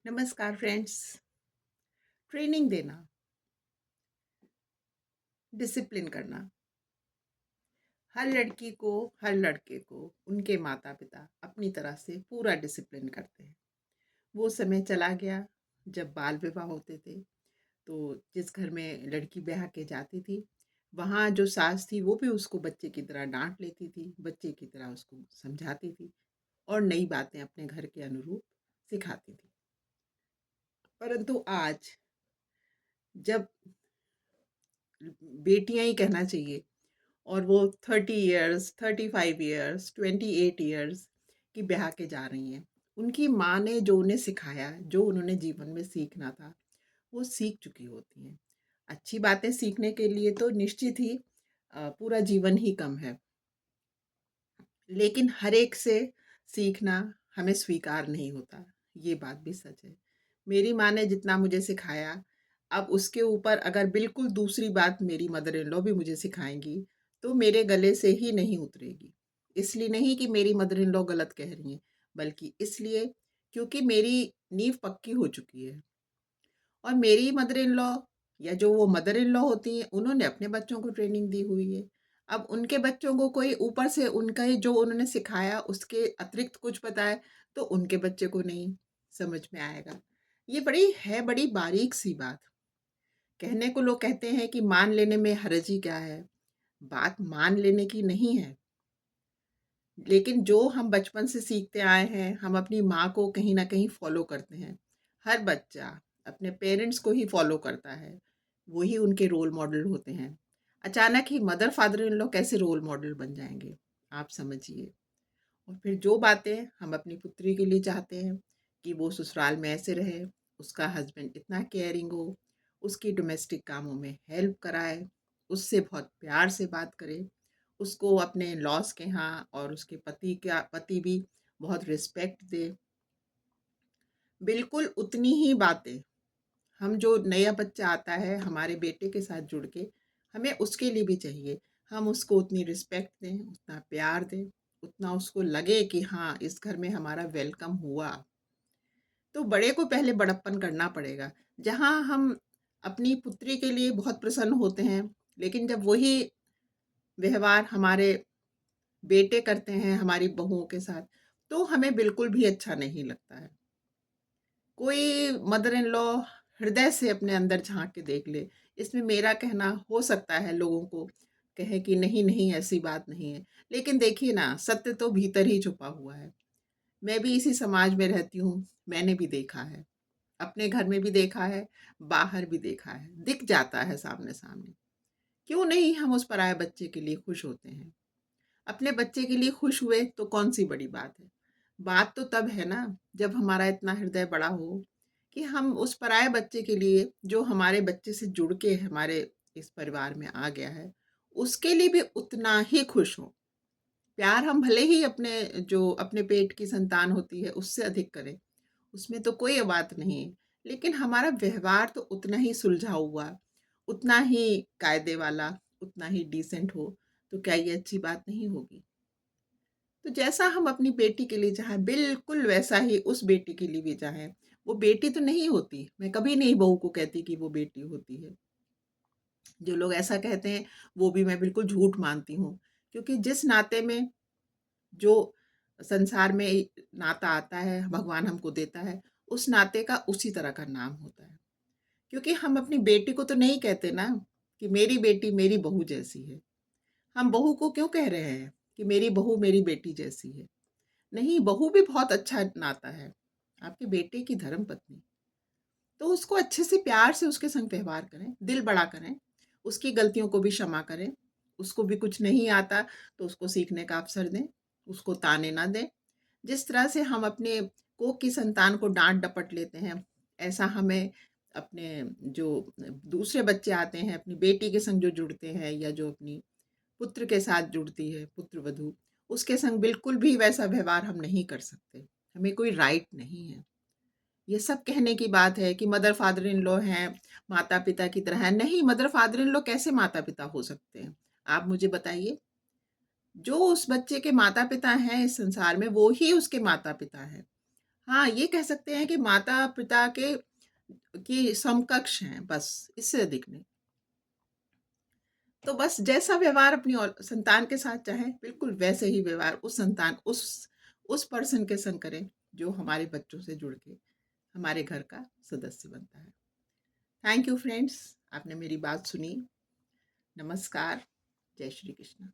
नमस्कार friends. Training देना, discipline करना, हर लड़की को, हर लड़के को उनके माता पिता अपनी तरह से पूरा डिसिप्लिन करते हैं। वो समय चला गया जब बाल विवाह होते थे। तो जिस घर में लड़की ब्याह के जाती थी, वहाँ जो सास थी वो भी उसको बच्चे की तरह डांट लेती थी, बच्चे की तरह उसको समझाती थी और नई बातें अपने घर के अनुरूप सिखाती थी। परंतु आज जब बेटियां ही कहना चाहिए, और वो 30 इयर्स, 35 इयर्स, 28 इयर्स की ब्याह के जा रही हैं। उनकी माँ ने जो उन्हें सिखाया, जो उन्होंने जीवन में सीखना था, वो सीख चुकी होती हैं। अच्छी बातें सीखने के लिए तो निश्चित ही पूरा जीवन ही कम है, लेकिन हर एक से सीखना हमें स्वीकार नहीं होता, ये बात भी सच है। मेरी माँ ने जितना मुझे सिखाया, अब उसके ऊपर अगर बिल्कुल दूसरी बात मेरी मदर इन लॉ भी मुझे सिखाएँगी, तो मेरे गले से ही नहीं उतरेगी। इसलिए नहीं कि मेरी मदर इन लॉ गलत कह रही हैं, बल्कि इसलिए क्योंकि मेरी नींव पक्की हो चुकी है। और मेरी मदर इन लॉ या जो वो मदर इन लॉ होती हैं, उन्होंने अपने बच्चों को ट्रेनिंग दी हुई है। अब उनके बच्चों को कोई ऊपर से उनका ही जो उन्होंने सिखाया उसके अतिरिक्त कुछ बताए, तो उनके बच्चे को नहीं समझ में आएगा। ये बड़ी बारीक सी बात। कहने को लोग कहते हैं कि मान लेने में हर्ज ही क्या है। बात मान लेने की नहीं है, लेकिन जो हम बचपन से सीखते आए हैं, हम अपनी माँ को कहीं न कहीं फ़ॉलो करते हैं। हर बच्चा अपने पेरेंट्स को ही फ़ॉलो करता है, वही उनके रोल मॉडल होते हैं। अचानक ही मदर फादर इन लॉ कैसे रोल मॉडल बन जाएँगे, आप समझिए। और फिर जो बातें हम अपनी पुत्री के लिए चाहते हैं कि वो ससुराल में ऐसे रहे, उसका हस्बैंड इतना केयरिंग हो, उसकी डोमेस्टिक कामों में हेल्प कराए, उससे बहुत प्यार से बात करे, उसको अपने लॉस के यहाँ और उसके पति भी बहुत रिस्पेक्ट दे। बिल्कुल उतनी ही बातें हम जो नया बच्चा आता है हमारे बेटे के साथ जुड़ के, हमें उसके लिए भी चाहिए। हम उसको उतनी रिस्पेक्ट दें, उतना प्यार दें, उतना उसको लगे कि हाँ, इस घर में हमारा वेलकम हुआ। तो बड़े को पहले बड़प्पन करना पड़ेगा। जहाँ हम अपनी पुत्री के लिए बहुत प्रसन्न होते हैं, लेकिन जब वही व्यवहार हमारे बेटे करते हैं हमारी बहुओं के साथ, तो हमें बिल्कुल भी अच्छा नहीं लगता है। कोई मदर इन लॉ हृदय से अपने अंदर झाँक के देख ले। इसमें मेरा कहना हो सकता है लोगों को कहे कि नहीं, नहीं ऐसी बात नहीं है। लेकिन देखिए ना, सत्य तो भीतर ही छुपा हुआ है। मैं भी इसी समाज में रहती हूँ, मैंने भी देखा है। अपने घर में भी देखा है, बाहर भी देखा है, दिख जाता है सामने-सामने। क्यों नहीं हम उस पराये बच्चे के लिए खुश होते हैं? अपने बच्चे के लिए खुश हुए तो कौन-सी बड़ी बात है? बात तो तब है ना, जब हमारा इतना हृदय बड़ा हो कि हम उस पराये बच्चे के लिए, जो हमारे बच्चे से जुड़ के हमारे इस परिवार में आ गया है, उसके लिए भी उतना ही खुश हों। प्यार हम भले ही अपने पेट की संतान होती है, उससे अधिक करें, उसमें तो कोई बात नहीं है। लेकिन हमारा व्यवहार तो उतना ही सुलझा हुआ, उतना ही कायदे वाला, उतना ही डिसेंट हो, तो क्या ये अच्छी बात नहीं होगी? तो जैसा हम अपनी बेटी के लिए चाहें, बिल्कुल वैसा ही उस बेटी के लिए भी चाहें। वो बेटी तो नहीं होती, मैं कभी नहीं बहू को कहती कि वो बेटी होती है। जो लोग ऐसा कहते हैं, वो भी मैं बिल्कुल झूठ मानती हूँ। क्योंकि जिस नाते में जो संसार में नाता आता है, भगवान हमको देता है, उस नाते का उसी तरह का नाम होता है। क्योंकि हम अपनी बेटी को तो नहीं कहते ना कि मेरी बेटी मेरी बहू जैसी है। हम बहू को क्यों कह रहे हैं कि मेरी बहू मेरी बेटी जैसी है? नहीं, बहू भी बहुत अच्छा नाता है, आपके बेटे की धर्मपत्नी। तो उसको अच्छे से प्यार से उसके संग व्यवहार करें, दिल बड़ा करें, उसकी गलतियों को भी क्षमा करें। उसको भी कुछ नहीं आता तो उसको सीखने का अवसर दें, उसको ताने ना दें। जिस तरह से हम अपने कोख की संतान को डाँट-डपट लेते हैं, ऐसा हमें अपने जो दूसरे बच्चे आते हैं, अपनी बेटी के संग जो जुड़ते हैं या जो अपनी पुत्र के साथ जुड़ती है, पुत्रवधू, उसके संग बिल्कुल भी वैसा व्यवहार हम नहीं कर सकते। हमें कोई राइट नहीं है। ये सब कहने की बात है कि मदर फादर इन लॉ हैं, माता-पिता की तरह हैं। नहीं, मदर फादर इन लॉ कैसे माता-पिता हो सकते हैं? आप मुझे बताइए। जो उस बच्चे के माता-पिता हैं इस संसार में, वो ही उसके माता-पिता हैं। हाँ, ये कह सकते हैं कि माता-पिता के की समकक्ष हैं बस, इससे अधिक नहीं। तो बस जैसा व्यवहार अपनी संतान के साथ चाहें, बिल्कुल वैसे ही व्यवहार उस संतान उस पर्सन के संग करें, जो हमारे बच्चों से जुड़ के हमारे घर का सदस्य बनता है। थैंक यू फ्रेंड्स, आपने मेरी बात सुनी। नमस्कार, जय श्री कृष्ण।